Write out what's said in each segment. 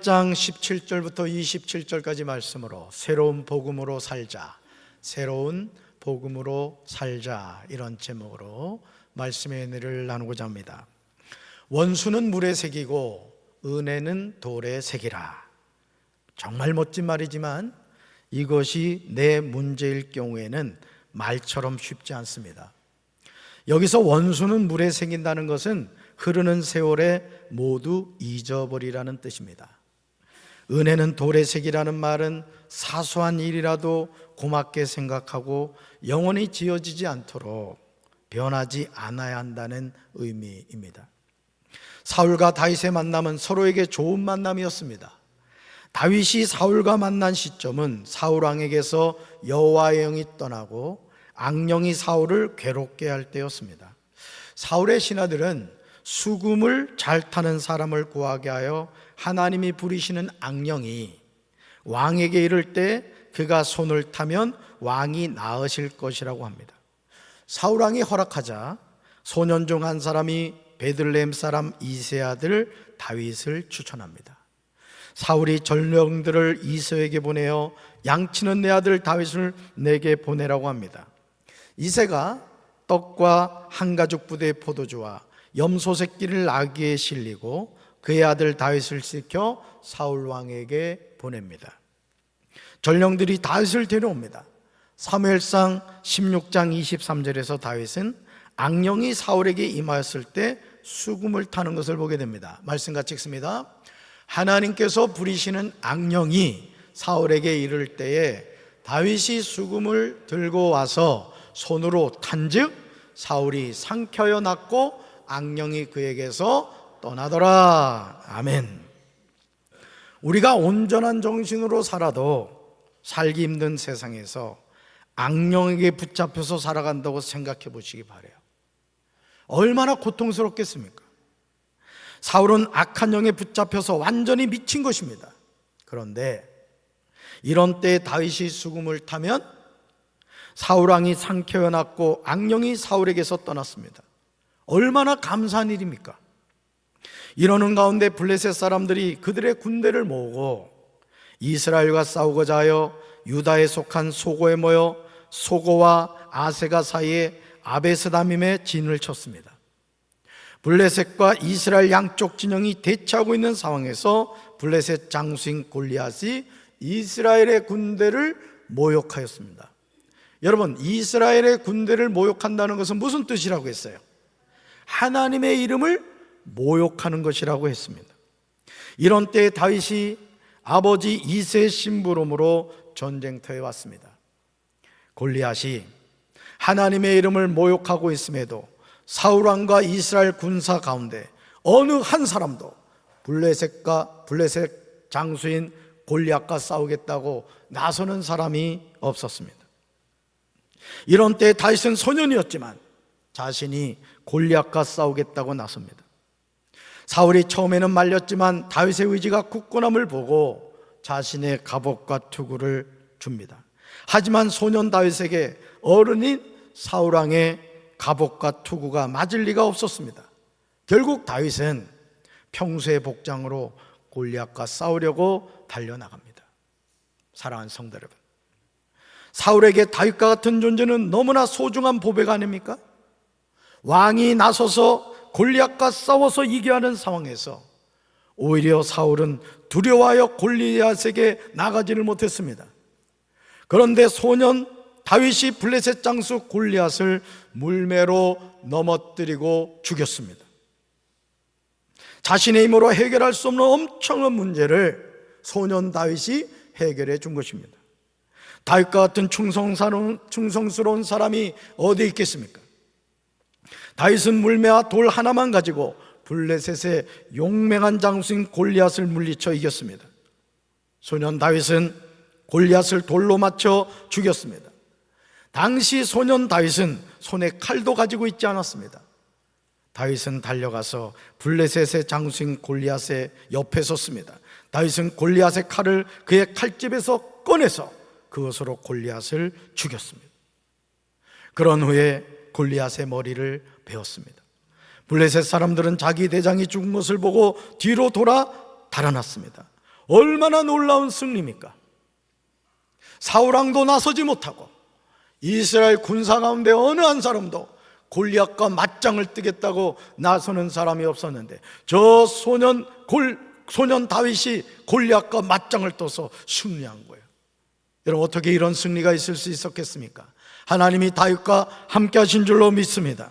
장 17절부터 27절까지 말씀으로 새로운 복음으로 살자, 새로운 복음으로 살자, 이런 제목으로 말씀의 은혜를 나누고자 합니다. 원수는 물에 새기고 은혜는 돌에 새기라. 정말 멋진 말이지만 이것이 내 문제일 경우에는 말처럼 쉽지 않습니다. 여기서 원수는 물에 새긴다는 것은 흐르는 세월에 모두 잊어버리라는 뜻입니다. 은혜는 돌에 새기라는 말은 사소한 일이라도 고맙게 생각하고 영원히 지워지지 않도록 변하지 않아야 한다는 의미입니다. 사울과 다윗의 만남은 서로에게 좋은 만남이었습니다. 다윗이 사울과 만난 시점은 사울 왕에게서 여호와의 영이 떠나고 악령이 사울을 괴롭게 할 때였습니다. 사울의 신하들은 수금을 잘 타는 사람을 구하게 하여 하나님이 부리시는 악령이 왕에게 이를 때 그가 손을 타면 왕이 나으실 것이라고 합니다. 사울 왕이 허락하자 소년 중 한 사람이 베들레헴 사람 이새의 아들 다윗을 추천합니다. 사울이 전령들을 이새에게 보내어 양치는 내 아들 다윗을 내게 보내라고 합니다. 이새가 떡과 한 가죽 부대의 포도주와 염소 새끼를 나귀에 실리고 그의 아들 다윗을 시켜 사울 왕에게 보냅니다. 전령들이 다윗을 데려옵니다. 사무엘상 16장 23절에서 다윗은 악령이 사울에게 임하였을 때 수금을 타는 것을 보게 됩니다. 말씀 같이 읽습니다. 하나님께서 부리시는 악령이 사울에게 이를 때에 다윗이 수금을 들고 와서 손으로 탄즉 사울이 상켜여 났고 악령이 그에게서 떠나더라. 아멘. 우리가 온전한 정신으로 살아도 살기 힘든 세상에서 악령에게 붙잡혀서 살아간다고 생각해 보시기 바라요. 얼마나 고통스럽겠습니까? 사울은 악한 영에 붙잡혀서 완전히 미친 것입니다. 그런데 이런 때에 다윗이 수금을 타면 사울 왕이 상켜여 났고 악령이 사울에게서 떠났습니다. 얼마나 감사한 일입니까? 이러는 가운데 블레셋 사람들이 그들의 군대를 모으고 이스라엘과 싸우고자 하여 유다에 속한 소고에 모여 소고와 아세가 사이에 아베스다밈에 진을 쳤습니다. 블레셋과 이스라엘 양쪽 진영이 대치하고 있는 상황에서 블레셋 장수인 골리앗이 이스라엘의 군대를 모욕하였습니다. 여러분, 이스라엘의 군대를 모욕한다는 것은 무슨 뜻이라고 했어요? 하나님의 이름을 모욕하는 것이라고 했습니다. 이런 때에 다윗이 아버지 이새의 심부름으로 전쟁터에 왔습니다. 골리앗이 하나님의 이름을 모욕하고 있음에도 사울 왕과 이스라엘 군사 가운데 어느 한 사람도 블레셋 장수인 골리앗과 싸우겠다고 나서는 사람이 없었습니다. 이런 때에 다윗은 소년이었지만 자신이 골리앗과 싸우겠다고 나섭니다. 사울이 처음에는 말렸지만 다윗의 의지가 굳건함을 보고 자신의 갑옷과 투구를 줍니다. 하지만 소년 다윗에게 어른인 사울 왕의 갑옷과 투구가 맞을 리가 없었습니다. 결국 다윗은 평소의 복장으로 골리앗과 싸우려고 달려나갑니다. 사랑하는 성도 여러분, 사울에게 다윗과 같은 존재는 너무나 소중한 보배가 아닙니까? 왕이 나서서 골리앗과 싸워서 이겨야 하는 상황에서 오히려 사울은 두려워하여 골리앗에게 나가지를 못했습니다. 그런데 소년 다윗이 블레셋 장수 골리앗을 물매로 넘어뜨리고 죽였습니다. 자신의 힘으로 해결할 수 없는 엄청난 문제를 소년 다윗이 해결해 준 것입니다. 다윗과 같은 충성스러운 사람이 어디에 있겠습니까? 다윗은 물매와 돌 하나만 가지고 블레셋의 용맹한 장수인 골리앗을 물리쳐 이겼습니다. 소년 다윗은 골리앗을 돌로 맞춰 죽였습니다. 당시 소년 다윗은 손에 칼도 가지고 있지 않았습니다. 다윗은 달려가서 블레셋의 장수인 골리앗의 옆에 섰습니다. 다윗은 골리앗의 칼을 그의 칼집에서 꺼내서 그것으로 골리앗을 죽였습니다. 그런 후에 골리앗의 머리를 베었습니다. 블레셋 사람들은 자기 대장이 죽은 것을 보고 뒤로 돌아 달아났습니다. 얼마나 놀라운 승리입니까? 사울왕도 나서지 못하고 이스라엘 군사 가운데 어느 한 사람도 골리앗과 맞짱을 뜨겠다고 나서는 사람이 없었는데 저 소년 다윗이 골리앗과 맞짱을 떠서 승리한 거예요. 여러분, 어떻게 이런 승리가 있을 수 있었겠습니까? 하나님이 다윗과 함께 하신 줄로 믿습니다.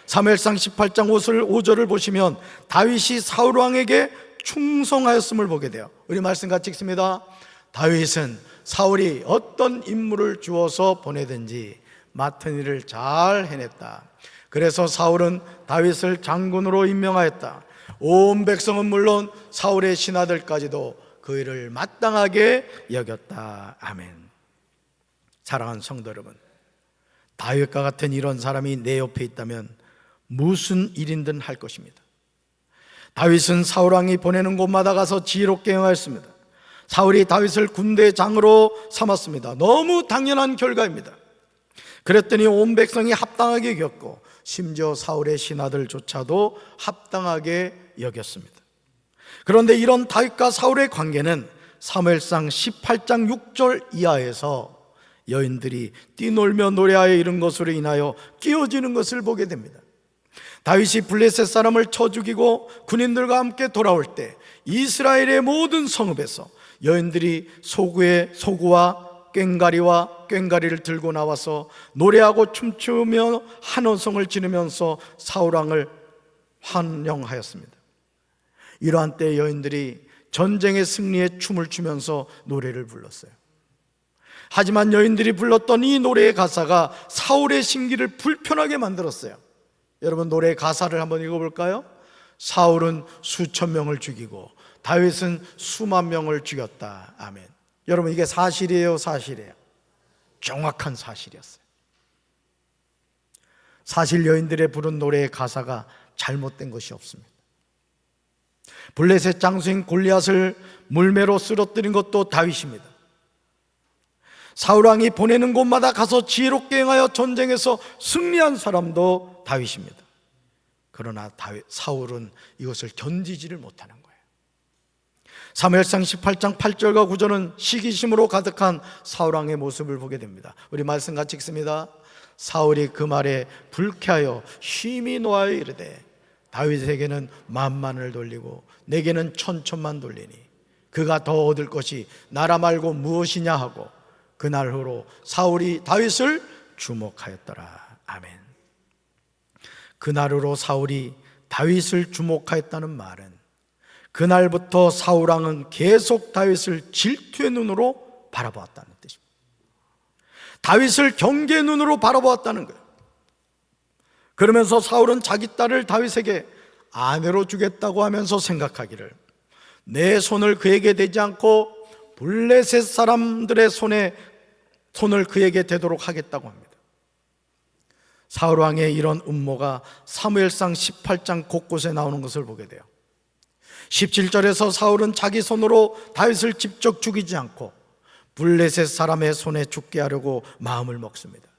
사무엘상 18장 5절을 보시면 다윗이 사울왕에게 충성하였음을 보게 돼요. 우리 말씀 같이 읽습니다. 다윗은 사울이 어떤 임무를 주어서 보내든지 맡은 일을 잘 해냈다. 그래서 사울은 다윗을 장군으로 임명하였다. 온 백성은 물론 사울의 신하들까지도 그 일을 마땅하게 여겼다. 아멘. 사랑하는 성도 여러분, 다윗과 같은 이런 사람이 내 옆에 있다면 무슨 일이든 할 것입니다. 다윗은 사울왕이 보내는 곳마다 가서 지혜롭게 행하였습니다. 사울이 다윗을 군대 장으로 삼았습니다. 너무 당연한 결과입니다. 그랬더니 온 백성이 합당하게 여겼고 심지어 사울의 신하들조차도 합당하게 여겼습니다. 그런데 이런 다윗과 사울의 관계는 사무엘상 18장 6절 이하에서 여인들이 뛰놀며 노래하여 이른 것으로 인하여 끼어지는 것을 보게 됩니다. 다윗이 블레셋 사람을 쳐 죽이고 군인들과 함께 돌아올 때 이스라엘의 모든 성읍에서 여인들이 소구와 꽹과리를 들고 나와서 노래하고 춤추며 한호성을 지르면서 사울왕을 환영하였습니다. 이러한 때 여인들이 전쟁의 승리에 춤을 추면서 노래를 불렀어요. 하지만 여인들이 불렀던 이 노래의 가사가 사울의 심기를 불편하게 만들었어요. 여러분, 노래의 가사를 한번 읽어볼까요? 사울은 수천 명을 죽이고 다윗은 수만 명을 죽였다. 아멘. 여러분, 이게 사실이에요, 사실이에요? 정확한 사실이었어요. 사실 여인들의 부른 노래의 가사가 잘못된 것이 없습니다. 블레셋 장수인 골리앗을 물매로 쓰러뜨린 것도 다윗입니다. 사울왕이 보내는 곳마다 가서 지혜롭게 행하여 전쟁에서 승리한 사람도 다윗입니다. 그러나 사울은 이것을 견디지를 못하는 거예요. 사무엘상 18장 8절과 9절은 시기심으로 가득한 사울왕의 모습을 보게 됩니다. 우리 말씀 같이 읽습니다. 사울이 그 말에 불쾌하여 심히 노하여 이르되 다윗에게는 만만을 돌리고 내게는 천천만 돌리니 그가 더 얻을 것이 나라 말고 무엇이냐 하고 그날 후로 사울이 다윗을 주목하였더라. 아멘. 그날 후로 사울이 다윗을 주목하였다는 말은 그날부터 사울왕은 계속 다윗을 질투의 눈으로 바라보았다는 뜻입니다. 다윗을 경계의 눈으로 바라보았다는 거예요. 그러면서 사울은 자기 딸을 다윗에게 아내로 주겠다고 하면서 생각하기를 내 손을 그에게 대지 않고 블레셋 사람들의 손을 그에게 대도록 하겠다고 합니다. 사울왕의 이런 음모가 사무엘상 18장 곳곳에 나오는 것을 보게 돼요. 17절에서 사울은 자기 손으로 다윗을 직접 죽이지 않고 블레셋 사람의 손에 죽게 하려고 마음을 먹습니다.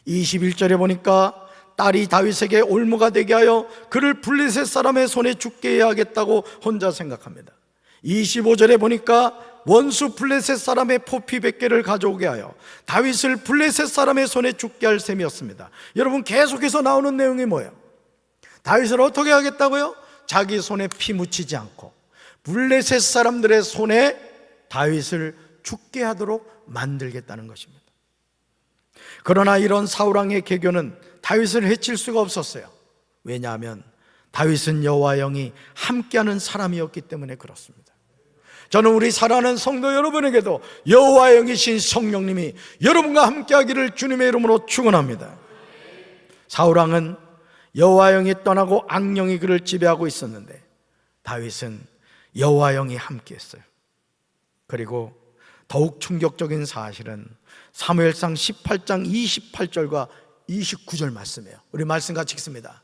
21절에 보니까 딸이 다윗에게 올무가 되게 하여 그를 블레셋 사람의 손에 죽게 해야겠다고 혼자 생각합니다. 25절에 보니까 원수 블레셋 사람의 포피 100개를 가져오게 하여 다윗을 블레셋 사람의 손에 죽게 할 셈이었습니다. 여러분, 계속해서 나오는 내용이 뭐예요? 다윗을 어떻게 하겠다고요? 자기 손에 피 묻히지 않고 블레셋 사람들의 손에 다윗을 죽게 하도록 만들겠다는 것입니다. 그러나 이런 사울왕의 계교는 다윗을 해칠 수가 없었어요. 왜냐하면 다윗은 여호와의 영이 함께하는 사람이었기 때문에 그렇습니다. 저는 우리 사랑하는 성도 여러분에게도 여호와의 영이신 성령님이 여러분과 함께하기를 주님의 이름으로 축원합니다. 사울왕은 여호와의 영이 떠나고 악령이 그를 지배하고 있었는데 다윗은 여호와의 영이 함께했어요. 그리고 더욱 충격적인 사실은 사무엘상 18장 28절과 29절 말씀이에요. 우리 말씀 같이 읽습니다.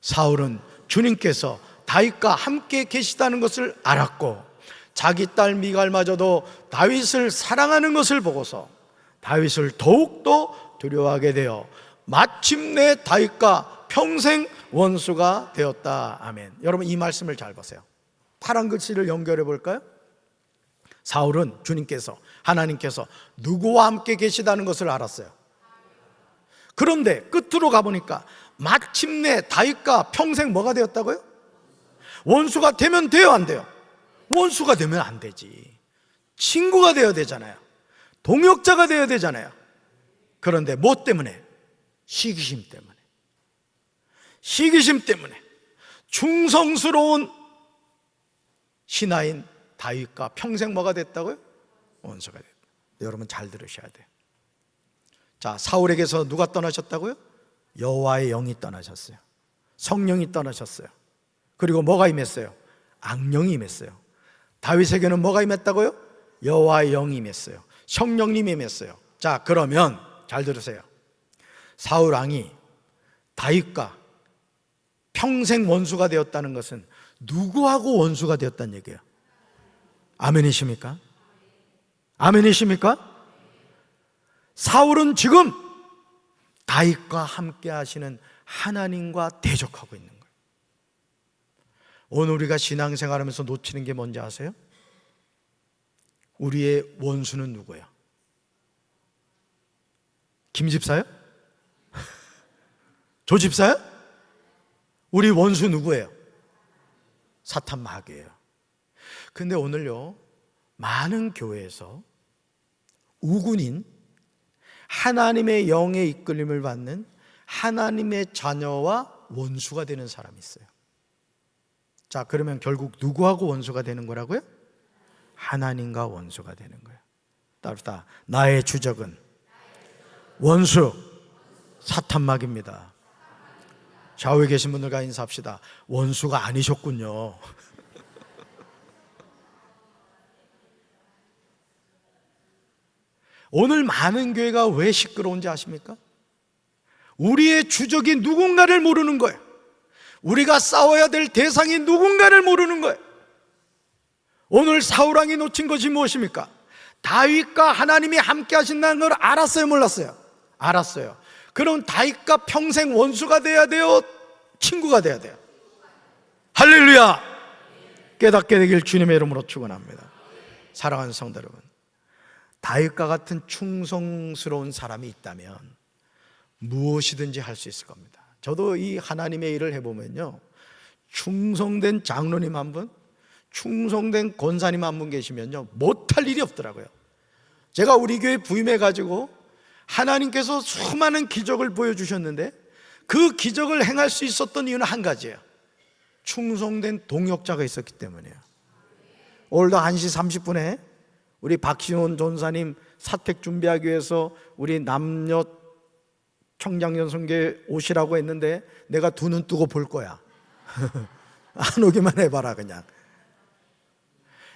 사울은 주님께서 다윗과 함께 계시다는 것을 알았고 자기 딸 미갈마저도 다윗을 사랑하는 것을 보고서 다윗을 더욱더 두려워하게 되어 마침내 다윗과 평생 원수가 되었다. 아멘. 여러분, 이 말씀을 잘 보세요. 파란 글씨를 연결해 볼까요? 사울은 주님께서, 하나님께서 누구와 함께 계시다는 것을 알았어요. 그런데 끝으로 가보니까 마침내 다윗과 평생 뭐가 되었다고요? 원수가 되면 돼요, 안 돼요? 원수가 되면 안 되지. 친구가 되어야 되잖아요. 동역자가 되어야 되잖아요. 그런데 뭐 때문에? 시기심 때문에. 시기심 때문에 충성스러운 신하인 다윗과 평생 뭐가 됐다고요? 원수가 됐다. 여러분 잘 들으셔야 돼요. 자, 사울에게서 누가 떠나셨다고요? 여호와의 영이 떠나셨어요. 성령이 떠나셨어요. 그리고 뭐가 임했어요? 악령이 임했어요. 다윗에게는 뭐가 임했다고요? 여호와의 영이 임했어요. 성령님이 임했어요. 자, 그러면 잘 들으세요. 사울 왕이 다윗과 평생 원수가 되었다는 것은 누구하고 원수가 되었다는 얘기예요? 아멘이십니까? 아멘이십니까? 사울은 지금 다윗과 함께 하시는 하나님과 대적하고 있는 거예요. 오늘 우리가 신앙생활하면서 놓치는 게 뭔지 아세요? 우리의 원수는 누구예요? 김 집사요? 조 집사요? 우리 원수 누구예요? 사탄 마귀예요. 근데 오늘요, 많은 교회에서 우군인 하나님의 영의 이끌림을 받는 하나님의 자녀와 원수가 되는 사람이 있어요. 자, 그러면 결국 누구하고 원수가 되는 거라고요? 하나님과 원수가 되는 거예요. 따르다 나의 주적은 원수 사탄막입니다. 좌우에 계신 분들과 인사합시다. 원수가 아니셨군요. 오늘 많은 교회가 왜 시끄러운지 아십니까? 우리의 주적이 누군가를 모르는 거예요. 우리가 싸워야 될 대상이 누군가를 모르는 거예요. 오늘 사울 왕이 놓친 것이 무엇입니까? 다윗과 하나님이 함께 하신다는 걸 알았어요, 몰랐어요? 알았어요. 그럼 다윗과 평생 원수가 돼야 돼요? 친구가 돼야 돼요? 할렐루야! 깨닫게 되길 주님의 이름으로 축원합니다. 사랑하는 성도 여러분, 다윗과 같은 충성스러운 사람이 있다면 무엇이든지 할 수 있을 겁니다. 저도 이 하나님의 일을 해보면요, 충성된 장로님 한 분, 충성된 권사님 한 분 계시면요, 못할 일이 없더라고요. 제가 우리 교회 부임해가지고 하나님께서 수많은 기적을 보여주셨는데 그 기적을 행할 수 있었던 이유는 한 가지예요. 충성된 동역자가 있었기 때문이에요. 오늘도 1시 30분에 우리 박시원 전사님 사택 준비하기 위해서 우리 남녀 청장년 선교회 오시라고 했는데 내가 두 눈 뜨고 볼 거야. 안 오기만 해봐라 그냥.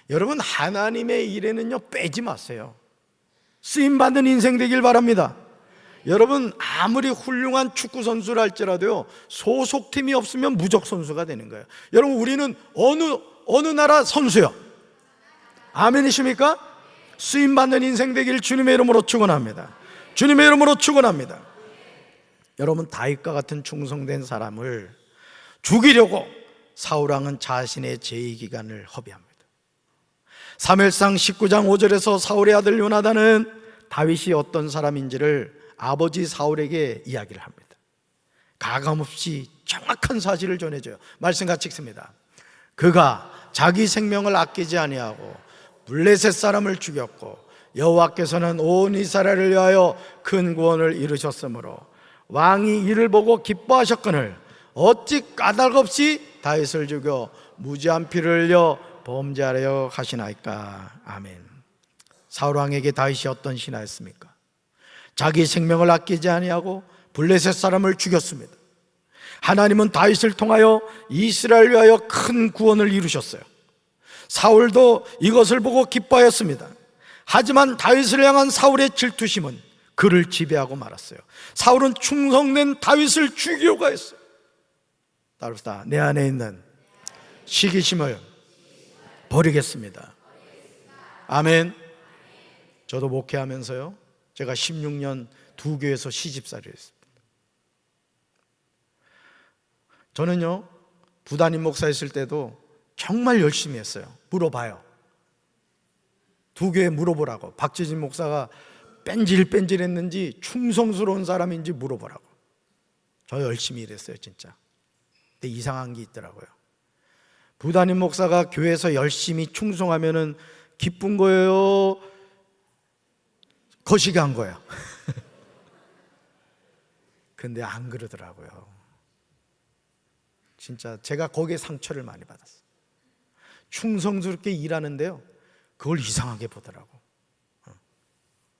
여러분, 하나님의 일에는요 빼지 마세요. 쓰임받는 인생 되길 바랍니다. 여러분, 아무리 훌륭한 축구 선수를 할지라도요, 소속팀이 없으면 무적 선수가 되는 거예요. 여러분, 우리는 어느 나라 선수요? 아멘이십니까? 쓰임받는 인생 되길 주님의 이름으로 축원합니다. 주님의 이름으로 축원합니다. 여러분, 다윗과 같은 충성된 사람을 죽이려고 사울 왕은 자신의 제위기간을 허비합니다. 사무엘상 19장 5절에서 사울의 아들 요나단은 다윗이 어떤 사람인지를 아버지 사울에게 이야기를 합니다. 가감없이 정확한 사실을 전해줘요. 말씀 같이 읽습니다. 그가 자기 생명을 아끼지 아니하고 블레셋 사람을 죽였고 여호와께서는 온 이스라엘을 위하여 큰 구원을 이루셨으므로 왕이 이를 보고 기뻐하셨거늘 어찌 까닭없이 다윗을 죽여 무지한 피를 흘려 범죄하려 하시나이까. 아멘. 사울 왕에게 다윗이 어떤 신하였습니까? 자기 생명을 아끼지 아니하고 블레셋 사람을 죽였습니다. 하나님은 다윗을 통하여 이스라엘을 위하여 큰 구원을 이루셨어요. 사울도 이것을 보고 기뻐하였습니다. 하지만 다윗을 향한 사울의 질투심은 그를 지배하고 말았어요. 사울은 충성된 다윗을 죽이려고 했어요. 따릅시다. 내 안에 있는 시기심을 버리겠습니다. 아멘. 저도 목회하면서요, 제가 16년 두 교회에서 시집살이를 했습니다. 저는요, 부단임 목사 있을 때도 정말 열심히 했어요. 물어봐요. 부교에 물어보라고. 박재진 목사가 뺀질뺀질했는지 충성스러운 사람인지 물어보라고. 저 열심히 일했어요 진짜. 근데 이상한 게 있더라고요. 부담임 목사가 교회에서 열심히 충성하면은 기쁜 거예요, 거시기 한 거예요? 근데 안 그러더라고요. 진짜 제가 거기에 상처를 많이 받았어요. 충성스럽게 일하는데요, 그걸 이상하게 보더라고.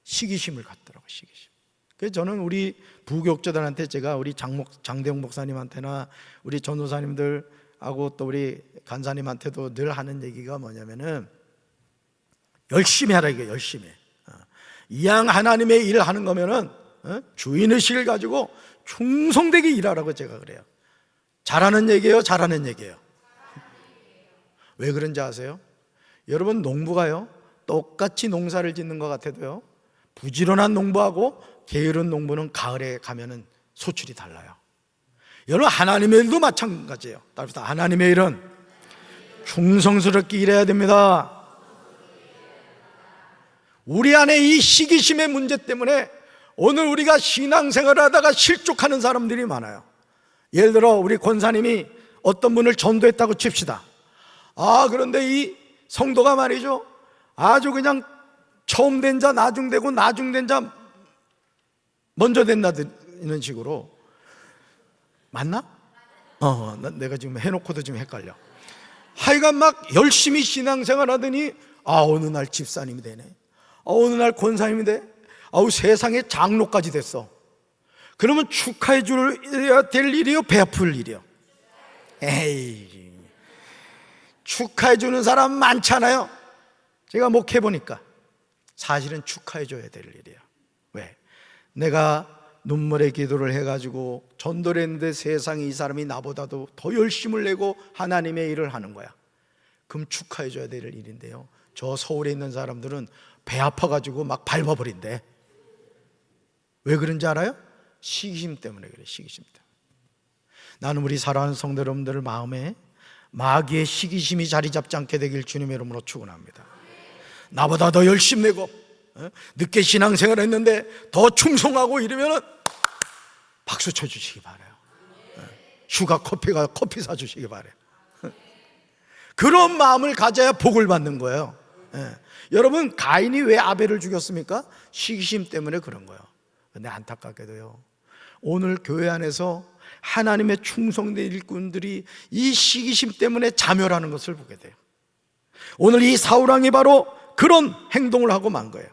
시기심을 갖더라고, 시기심. 그래서 저는 우리 부교육자들한테, 제가 우리 장대용 목사님한테나 우리 전도사님들하고 또 우리 간사님한테도 늘 하는 얘기가 뭐냐면은 열심히 하라, 이게 열심히. 이왕 하나님의 일을 하는 거면은 주인의식을 가지고 충성되게 일하라고 제가 그래요. 잘하는 얘기예요, 잘하는 얘기예요? 왜 그런지 아세요? 여러분, 농부가요, 똑같이 농사를 짓는 것 같아도요, 부지런한 농부하고 게으른 농부는 가을에 가면은 소출이 달라요. 여러분, 하나님의 일도 마찬가지예요. 따라서 하나님의 일은 충성스럽게 일해야 됩니다. 우리 안에 이 시기심의 문제 때문에 오늘 우리가 신앙생활을 하다가 실족하는 사람들이 많아요. 예를 들어 우리 권사님이 어떤 분을 전도했다고 칩시다. 그런데 이 성도가 말이죠, 아주 그냥 처음 된 자 나중되고 나중된 자 먼저 된다는 식으로. 맞나? 내가 지금 해놓고도 지금 헷갈려. 하여간 막 열심히 신앙생활 하더니 어느 날 집사님이 되네, 어느 날 권사님이 돼, 세상에 장로까지 됐어. 그러면 축하해 줘야 될 일이요, 배 아플 일이요? 에이, 축하해 주는 사람 많잖아요. 제가 목회해보니까 사실은 축하해 줘야 될 일이에요. 왜? 내가 눈물의 기도를 해가지고 전도를 했는데 세상에 이 사람이 나보다도 더 열심을 내고 하나님의 일을 하는 거야. 그럼 축하해 줘야 될 일인데요, 저 서울에 있는 사람들은 배 아파가지고 막 밟아버린대. 왜 그런지 알아요? 시기심 때문에 그래, 시기심 때문에. 나는 우리 사랑하는 성도 여러분들 마음에 마귀의 시기심이 자리 잡지 않게 되길 주님의 이름으로 축원합니다. 나보다 더 열심히 내고 늦게 신앙생활 했는데 더 충성하고 이러면은 박수 쳐주시기 바라요. 휴가 커피 사주시기 바라요. 그런 마음을 가져야 복을 받는 거예요. 여러분, 가인이 왜 아벨을 죽였습니까? 시기심 때문에 그런 거예요. 근데 안타깝게도요, 오늘 교회 안에서 하나님의 충성된 일꾼들이 이 시기심 때문에 자멸하는 것을 보게 돼요. 오늘 이 사울왕이 바로 그런 행동을 하고 만 거예요.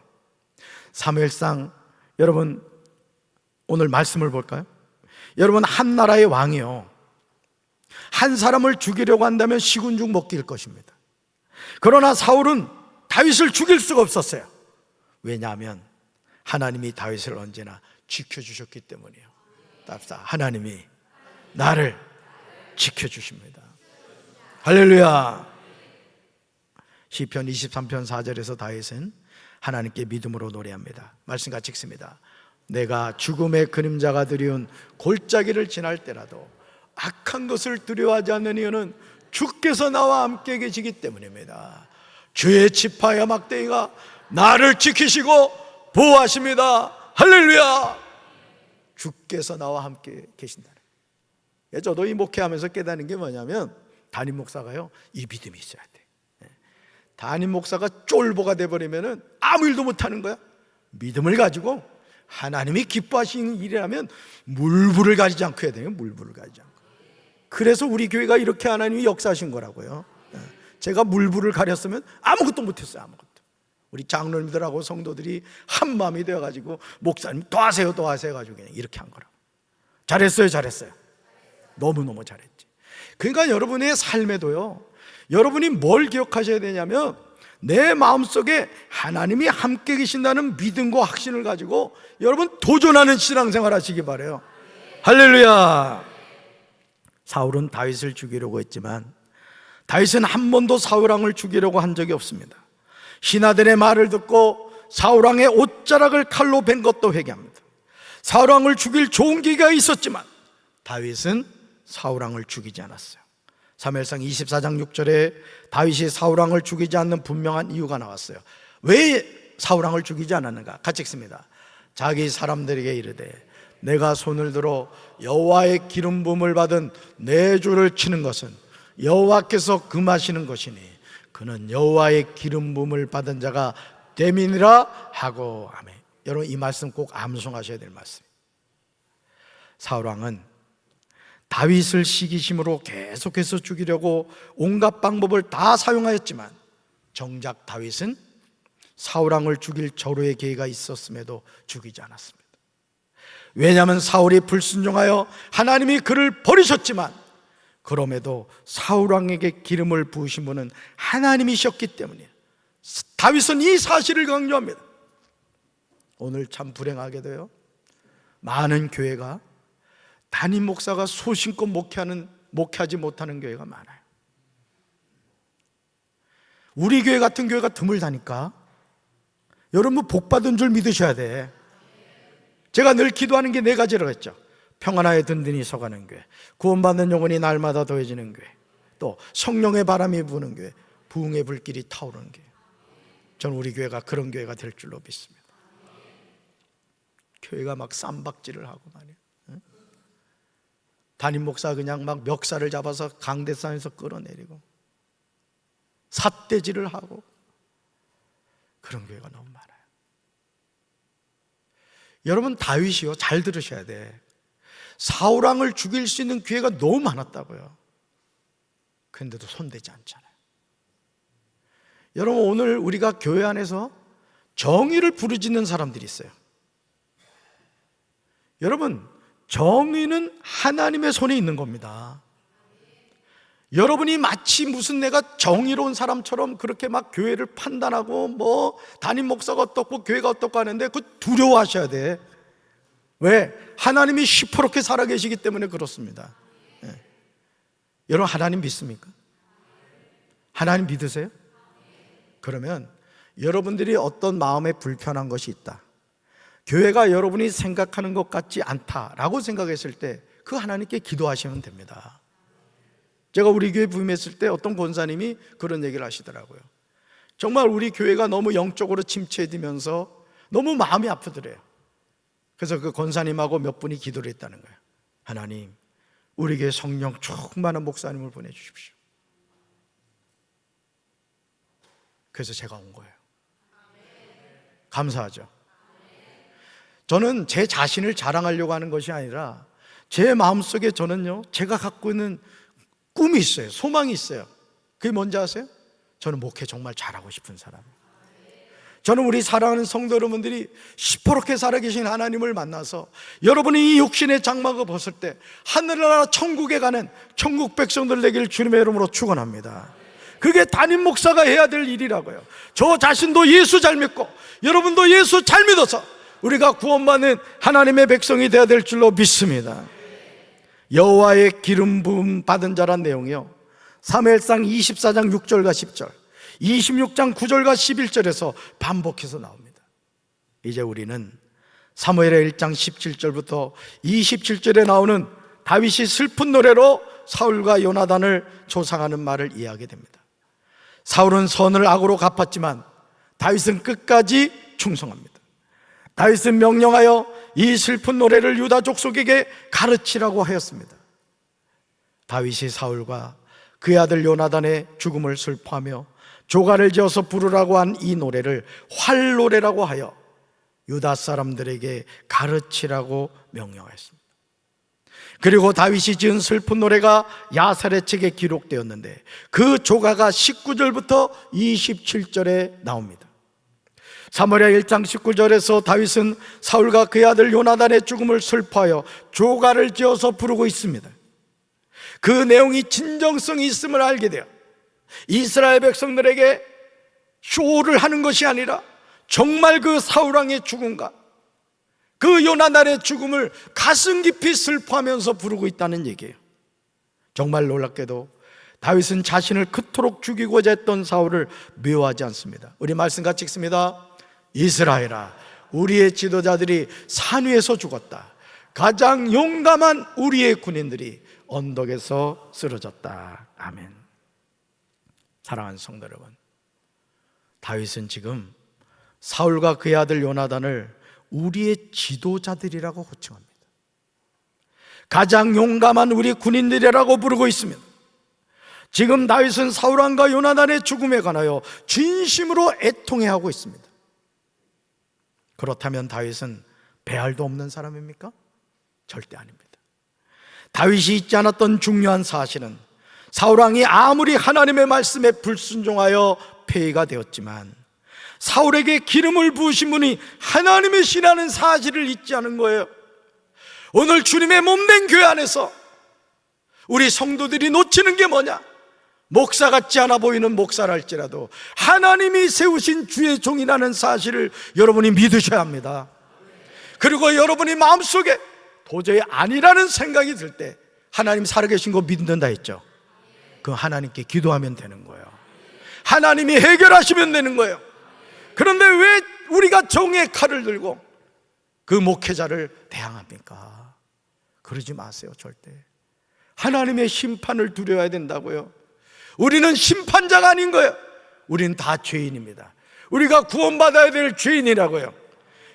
사무엘상, 여러분 오늘 말씀을 볼까요? 여러분, 한 나라의 왕이요, 한 사람을 죽이려고 한다면 시군죽 먹기일 것입니다. 그러나 사울은 다윗을 죽일 수가 없었어요. 왜냐하면 하나님이 다윗을 언제나 지켜주셨기 때문이에요. 답사, 하나님이 나를 지켜주십니다. 할렐루야. 시편 23편 4절에서 다윗은 하나님께 믿음으로 노래합니다. 말씀 같이 읽습니다. 내가 죽음의 그림자가 드리운 골짜기를 지날 때라도 악한 것을 두려워하지 않는 이유는 주께서 나와 함께 계시기 때문입니다. 주의 지파의 막대기가 나를 지키시고 보호하십니다. 할렐루야. 주께서 나와 함께 계신다. 저도 이 목회하면서 깨닫는 게 뭐냐면, 담임 목사가요, 이 믿음이 있어야 돼. 담임 목사가 쫄보가 돼버리면 아무 일도 못하는 거야. 믿음을 가지고 하나님이 기뻐하시는 일이라면 물불을 가리지 않고 해야 돼요. 물불을 가리지 않고. 그래서 우리 교회가 이렇게 하나님이 역사하신 거라고요. 제가 물불을 가렸으면 아무것도 못했어요. 아무것도. 우리 장로님들하고 성도들이 한 마음이 되어가지고 목사님 더 하세요, 더 하세요 가지고 그냥 이렇게 한 거라고. 잘했어요, 잘했어요. 너무너무 잘했지. 그러니까 여러분의 삶에도요, 여러분이 뭘 기억하셔야 되냐면, 내 마음속에 하나님이 함께 계신다는 믿음과 확신을 가지고 여러분 도전하는 신앙생활 하시기 바라요. 할렐루야. 사울은 다윗을 죽이려고 했지만 다윗은 한 번도 사울왕을 죽이려고 한 적이 없습니다. 신하들의 말을 듣고 사울왕의 옷자락을 칼로 벤 것도 회개합니다. 사울왕을 죽일 좋은 기회가 있었지만 다윗은 사울왕을 죽이지 않았어요. 사무엘상 24장 6절에 다윗이 사울왕을 죽이지 않는 분명한 이유가 나왔어요. 왜 사울왕을 죽이지 않았는가? 같이 읽습니다. 자기 사람들에게 이르되 내가 손을 들어 여호와의 기름 부음을 받은 내 주를 치는 것은 여호와께서 금하시는 것이니 그는 여호와의 기름 부음을 받은 자가 됨이니라 하고. 아멘. 여러분, 이 말씀 꼭 암송하셔야 될 말씀입니다. 사울왕은 다윗을 시기심으로 계속해서 죽이려고 온갖 방법을 다 사용하였지만 정작 다윗은 사울왕을 죽일 절호의 계획이 있었음에도 죽이지 않았습니다. 왜냐하면 사울이 불순종하여 하나님이 그를 버리셨지만 그럼에도 사울왕에게 기름을 부으신 분은 하나님이셨기 때문에 다윗은 이 사실을 강조합니다. 오늘 참 불행하게도요, 많은 교회가 담임 목사가 소신껏 목회하지 못하는 교회가 많아요. 우리 교회 같은 교회가 드물다니까. 여러분, 복 받은 줄 믿으셔야 돼. 제가 늘 기도하는 게 4가지라고 했죠. 평안하에 든든히 서가는 교회, 구원받는 영혼이 날마다 더해지는 교회, 또 성령의 바람이 부는 교회, 부흥의 불길이 타오르는 교회. 저는 우리 교회가 그런 교회가 될 줄로 믿습니다. 교회가 막 쌈박질을 하고 말이에요. 담임 목사 그냥 막 멱살을 잡아서 강대상에서 끌어내리고 삿대질을 하고, 그런 교회가 너무 많아요. 여러분, 다윗이요, 잘 들으셔야 돼. 사울왕을 죽일 수 있는 기회가 너무 많았다고요. 그런데도 손대지 않잖아요. 여러분, 오늘 우리가 교회 안에서 정의를 부르짖는 사람들이 있어요. 여러분, 정의는 하나님의 손에 있는 겁니다. 여러분이 마치 무슨 내가 정의로운 사람처럼 그렇게 막 교회를 판단하고 뭐 담임 목사가 어떻고 교회가 어떻고 하는데 그거 두려워하셔야 돼. 왜? 하나님이 시퍼렇게 살아계시기 때문에 그렇습니다. 예. 여러분, 하나님 믿습니까? 하나님 믿으세요? 그러면 여러분들이 어떤 마음에 불편한 것이 있다, 교회가 여러분이 생각하는 것 같지 않다라고 생각했을 때 그 하나님께 기도하시면 됩니다. 제가 우리 교회 부임했을 때 어떤 권사님이 그런 얘기를 하시더라고요. 정말 우리 교회가 너무 영적으로 침체되면서 너무 마음이 아프더래요. 그래서 그 권사님하고 몇 분이 기도를 했다는 거예요. 하나님, 우리 교회 성령 충만한 목사님을 보내주십시오. 그래서 제가 온 거예요. 감사하죠. 저는 제 자신을 자랑하려고 하는 것이 아니라 제 마음속에 저는요, 제가 갖고 있는 꿈이 있어요. 소망이 있어요. 그게 뭔지 아세요? 저는 목회 정말 잘하고 싶은 사람이에요. 저는 우리 사랑하는 성도 여러분들이 시퍼렇게 살아계신 하나님을 만나서 여러분이 이 육신의 장막을 벗을 때 하늘나라 천국에 가는 천국 백성들 되기를 주님의 이름으로 축원합니다. 그게 담임 목사가 해야 될 일이라고요. 저 자신도 예수 잘 믿고 여러분도 예수 잘 믿어서 우리가 구원받는 하나님의 백성이 되어야 될 줄로 믿습니다. 여호와의 기름 부음 받은 자란 내용이요, 사무엘상 24장 6절과 10절, 26장 9절과 11절에서 반복해서 나옵니다. 이제 우리는 사무엘의 1장 17절부터 27절에 나오는 다윗이 슬픈 노래로 사울과 요나단을 조상하는 말을 이해하게 됩니다. 사울은 선을 악으로 갚았지만 다윗은 끝까지 충성합니다. 다윗은 명령하여 이 슬픈 노래를 유다 족속에게 가르치라고 하였습니다. 다윗이 사울과 그의 아들 요나단의 죽음을 슬퍼하며 조가를 지어서 부르라고 한 이 노래를 활노래라고 하여 유다 사람들에게 가르치라고 명령하였습니다. 그리고 다윗이 지은 슬픈 노래가 야살의 책에 기록되었는데 그 조가가 19절부터 27절에 나옵니다. 사무엘하 1장 19절에서 다윗은 사울과 그의 아들 요나단의 죽음을 슬퍼하여 조가를 지어서 부르고 있습니다. 그 내용이 진정성이 있음을 알게 돼요. 이스라엘 백성들에게 쇼를 하는 것이 아니라 정말 그 사울왕의 죽음과 그 요나단의 죽음을 가슴 깊이 슬퍼하면서 부르고 있다는 얘기예요. 정말 놀랍게도 다윗은 자신을 그토록 죽이고자 했던 사울을 미워하지 않습니다. 우리 말씀 같이 읽습니다. 이스라엘아, 우리의 지도자들이 산 위에서 죽었다. 가장 용감한 우리의 군인들이 언덕에서 쓰러졌다. 아멘. 사랑하는 성도 여러분, 다윗은 지금 사울과 그의 아들 요나단을 우리의 지도자들이라고 호칭합니다. 가장 용감한 우리 군인들이라고 부르고 있습니다. 지금 다윗은 사울 왕과 요나단의 죽음에 관하여 진심으로 애통해하고 있습니다. 그렇다면 다윗은 배알도 없는 사람입니까? 절대 아닙니다. 다윗이 잊지 않았던 중요한 사실은 사울 왕이 아무리 하나님의 말씀에 불순종하여 폐위가 되었지만 사울에게 기름을 부으신 분이 하나님의 신이라는 사실을 잊지 않은 거예요. 오늘 주님의 몸된 교회 안에서 우리 성도들이 놓치는 게 뭐냐? 목사 같지 않아 보이는 목사라 할지라도 하나님이 세우신 주의 종이라는 사실을 여러분이 믿으셔야 합니다. 그리고 여러분이 마음속에 도저히 아니라는 생각이 들 때 하나님 살아계신 거 믿는다 했죠. 그 하나님께 기도하면 되는 거예요. 하나님이 해결하시면 되는 거예요. 그런데 왜 우리가 종의 칼을 들고 그 목회자를 대항합니까? 그러지 마세요. 절대. 하나님의 심판을 두려워야 된다고요. 우리는 심판자가 아닌 거예요. 우리는 다 죄인입니다. 우리가 구원받아야 될 죄인이라고요.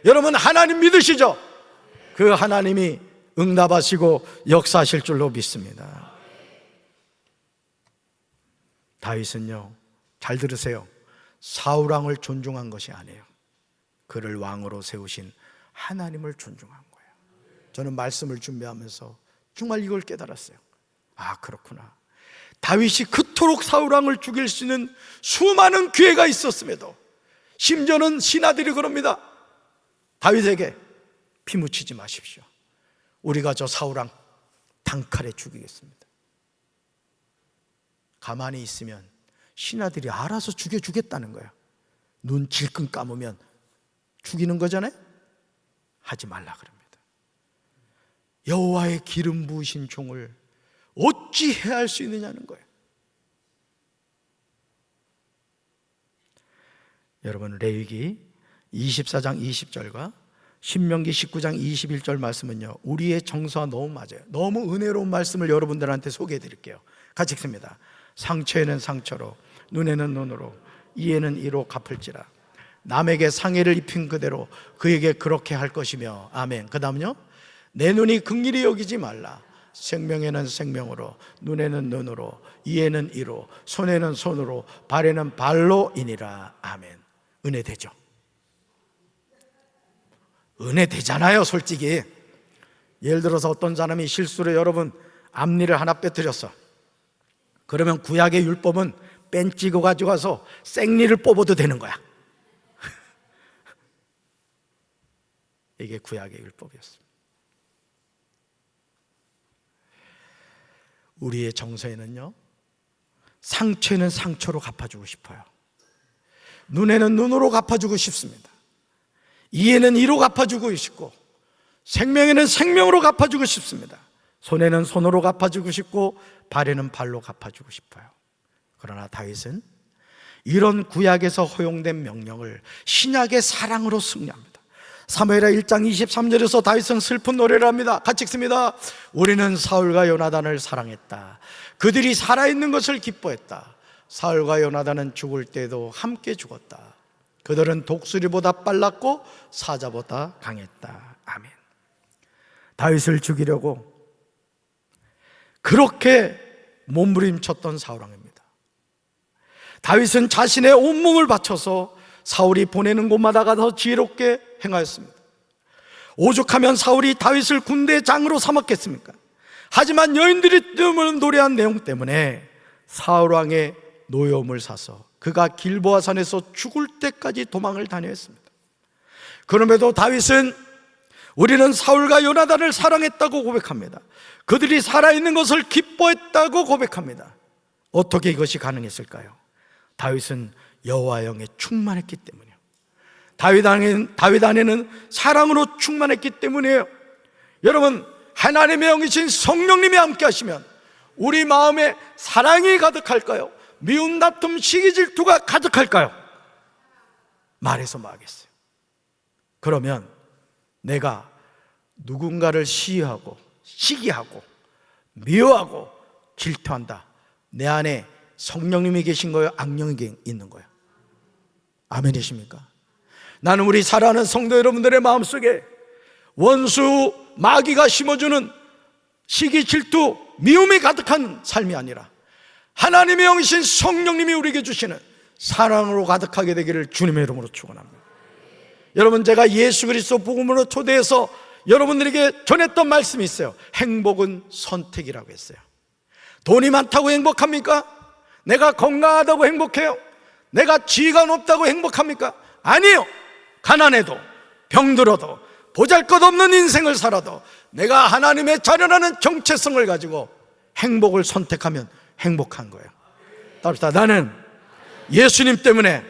여러분 하나님 믿으시죠? 그 하나님이 응답하시고 역사하실 줄로 믿습니다. 다윗은요, 잘 들으세요. 사울 왕을 존중한 것이 아니에요. 그를 왕으로 세우신 하나님을 존중한 거예요. 저는 말씀을 준비하면서 정말 이걸 깨달았어요. 아, 그렇구나. 다윗이 그토록 사울 왕을 죽일 수 있는 수많은 기회가 있었음에도 심지어는 신하들이 그럽니다. 다윗에게 피 묻히지 마십시오. 우리가 저 사울 왕 단칼에 죽이겠습니다. 가만히 있으면 신하들이 알아서 죽여주겠다는 거예요. 눈 질끈 감으면 죽이는 거잖아요. 하지 말라 그럽니다. 여호와의 기름 부으신 종을 어찌 해할 수 있느냐는 거예요. 여러분 레위기 24장 20절과 신명기 19장 21절 말씀은요, 우리의 정서와 너무 맞아요. 너무 은혜로운 말씀을 여러분들한테 소개해 드릴게요. 같이 읽습니다. 상처에는 상처로, 눈에는 눈으로, 이에는 이로 갚을지라. 남에게 상해를 입힌 그대로 그에게 그렇게 할 것이며. 아멘. 그 다음요, 내 눈이 긍휼히 여기지 말라. 생명에는 생명으로, 눈에는 눈으로, 이에는 이로, 손에는 손으로, 발에는 발로이니라. 아멘. 은혜 되죠? 은혜 되잖아요. 솔직히 예를 들어서 어떤 사람이 실수로 여러분 앞니를 하나 빼뜨렸어. 그러면 구약의 율법은 뺀 찍어 가지고 가서 생니를 뽑아도 되는 거야. 이게 구약의 율법이었습니다. 우리의 정서에는요, 상처에는 상처로 갚아주고 싶어요. 눈에는 눈으로 갚아주고 싶습니다. 이에는 이로 갚아주고 싶고, 생명에는 생명으로 갚아주고 싶습니다. 손에는 손으로 갚아주고 싶고, 발에는 발로 갚아주고 싶어요. 그러나 다윗은 이런 구약에서 허용된 명령을 신약의 사랑으로 승리합니다. 사무엘하 1장 23절에서 다윗은 슬픈 노래를 합니다. 같이 읽습니다. 우리는 사울과 요나단을 사랑했다. 그들이 살아있는 것을 기뻐했다. 사울과 요나단은 죽을 때도 함께 죽었다. 그들은 독수리보다 빨랐고 사자보다 강했다. 아멘. 다윗을 죽이려고 그렇게 몸부림쳤던 사울 왕입니다. 다윗은 자신의 온몸을 바쳐서 사울이 보내는 곳마다 가서 지혜롭게 행하였습니다. 오죽하면 사울이 다윗을 군대 장으로 삼았겠습니까? 하지만 여인들이 노래한 내용 때문에 사울 왕의 노여움을 사서 그가 길보아 산에서 죽을 때까지 도망을 다녔습니다. 그럼에도 다윗은 우리는 사울과 요나단을 사랑했다고 고백합니다. 그들이 살아있는 것을 기뻐했다고 고백합니다. 어떻게 이것이 가능했을까요? 다윗은 여호와 영에 충만했기 때문이에요. 다윗 안에는 사랑으로 충만했기 때문이에요. 여러분, 하나님의 영이신 성령님이 함께 하시면 우리 마음에 사랑이 가득할까요? 미움, 다툼, 시기, 질투가 가득할까요? 말해서 뭐하겠어요? 그러면 내가 누군가를 시기하고 미워하고 질투한다. 내 안에 성령님이 계신 거예요? 악령이 있는 거예요? 아멘이십니까? 나는 우리 사랑하는 성도 여러분들의 마음속에 원수 마귀가 심어주는 시기, 질투, 미움이 가득한 삶이 아니라 하나님의 영이신 성령님이 우리에게 주시는 사랑으로 가득하게 되기를 주님의 이름으로 축원합니다. 여러분, 제가 예수 그리스도 복음으로 초대해서 여러분들에게 전했던 말씀이 있어요. 행복은 선택이라고 했어요. 돈이 많다고 행복합니까? 내가 건강하다고 행복해요? 내가 지위가 높다고 행복합니까? 아니요. 가난해도 병들어도 보잘것없는 인생을 살아도 내가 하나님의 자녀라는 정체성을 가지고 행복을 선택하면 행복한 거예요. 답시다. 나는 예수님 때문에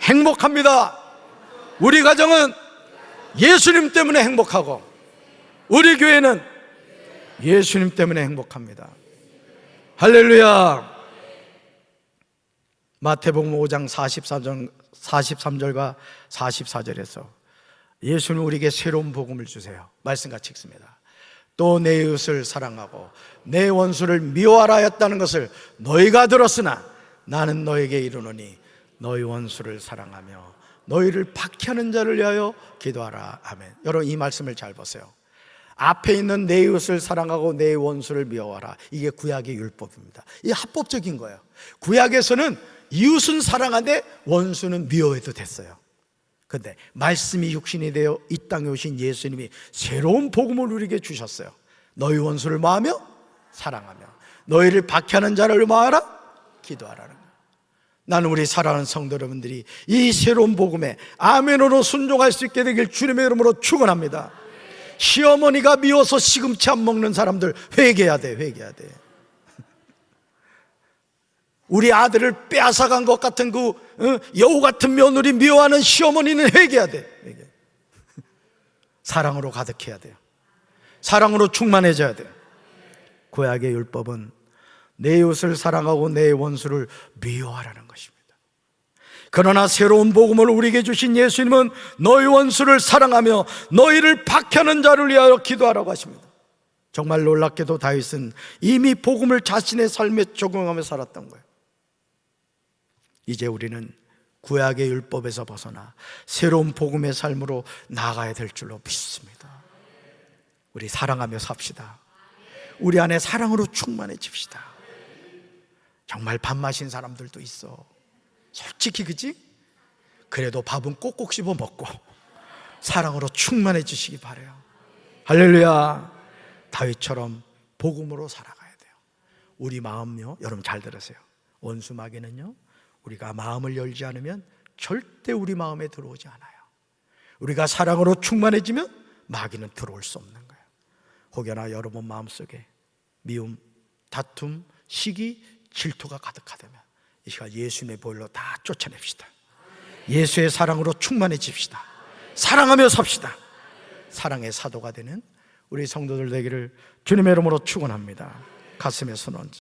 행복합니다. 우리 가정은 예수님 때문에 행복하고 우리 교회는 예수님 때문에 행복합니다. 할렐루야. 마태복음 5장 43절과 44절에서 예수는 우리에게 새로운 복음을 주세요. 말씀 같이 읽습니다. 또 내 이웃을 사랑하고 내 원수를 미워하라 했다는 것을 너희가 들었으나 나는 너에게 이르노니 너희 원수를 사랑하며 너희를 박해하는 자를 위하여 기도하라. 아멘. 여러분, 이 말씀을 잘 보세요. 앞에 있는 내 이웃을 사랑하고 내 원수를 미워하라, 이게 구약의 율법입니다. 이게 합법적인 거예요. 구약에서는 이웃은 사랑하되 원수는 미워해도 됐어요. 그런데 말씀이 육신이 되어 이 땅에 오신 예수님이 새로운 복음을 우리에게 주셨어요. 너희 원수를 마하며 사랑하며 너희를 박해하는 자를 마하라 기도하라는 거예요. 나는 우리 사랑하는 성도 여러분들이 이 새로운 복음에 아멘으로 순종할 수 있게 되길 주님의 이름으로 축원합니다. 시어머니가 미워서 시금치 안 먹는 사람들 회개해야 돼. 회개해야 돼. 우리 아들을 빼앗아간 것 같은 그 여우 같은 며느리 미워하는 시어머니는 회개해야 돼. 회개. 사랑으로 가득해야 돼요. 사랑으로 충만해져야 돼요. 구약의 율법은 내 이웃을 사랑하고 내 원수를 미워하라는 것입니다. 그러나 새로운 복음을 우리에게 주신 예수님은 너희 원수를 사랑하며 너희를 박해하는 자를 위하여 기도하라고 하십니다. 정말 놀랍게도 다윗은 이미 복음을 자신의 삶에 적용하며 살았던 거예요. 이제 우리는 구약의 율법에서 벗어나 새로운 복음의 삶으로 나아가야 될 줄로 믿습니다. 우리 사랑하며 삽시다. 우리 안에 사랑으로 충만해집시다. 정말 밥 마신 사람들도 있어. 솔직히, 그치? 그래도 밥은 꼭꼭 씹어 먹고 사랑으로 충만해지시기 바라요. 할렐루야. 다윗처럼 복음으로 살아가야 돼요. 우리 마음요, 여러분 잘 들으세요. 원수 마귀는요, 우리가 마음을 열지 않으면 절대 우리 마음에 들어오지 않아요. 우리가 사랑으로 충만해지면 마귀는 들어올 수 없는 거예요. 혹여나 여러분 마음속에 미움, 다툼, 시기, 질투가 가득하다면 이 시간 예수님의 보혈로 다 쫓아냅시다. 예수의 사랑으로 충만해집시다. 사랑하며 삽시다. 사랑의 사도가 되는 우리 성도들 되기를 주님의 이름으로 축원합니다. 가슴에 손 얹어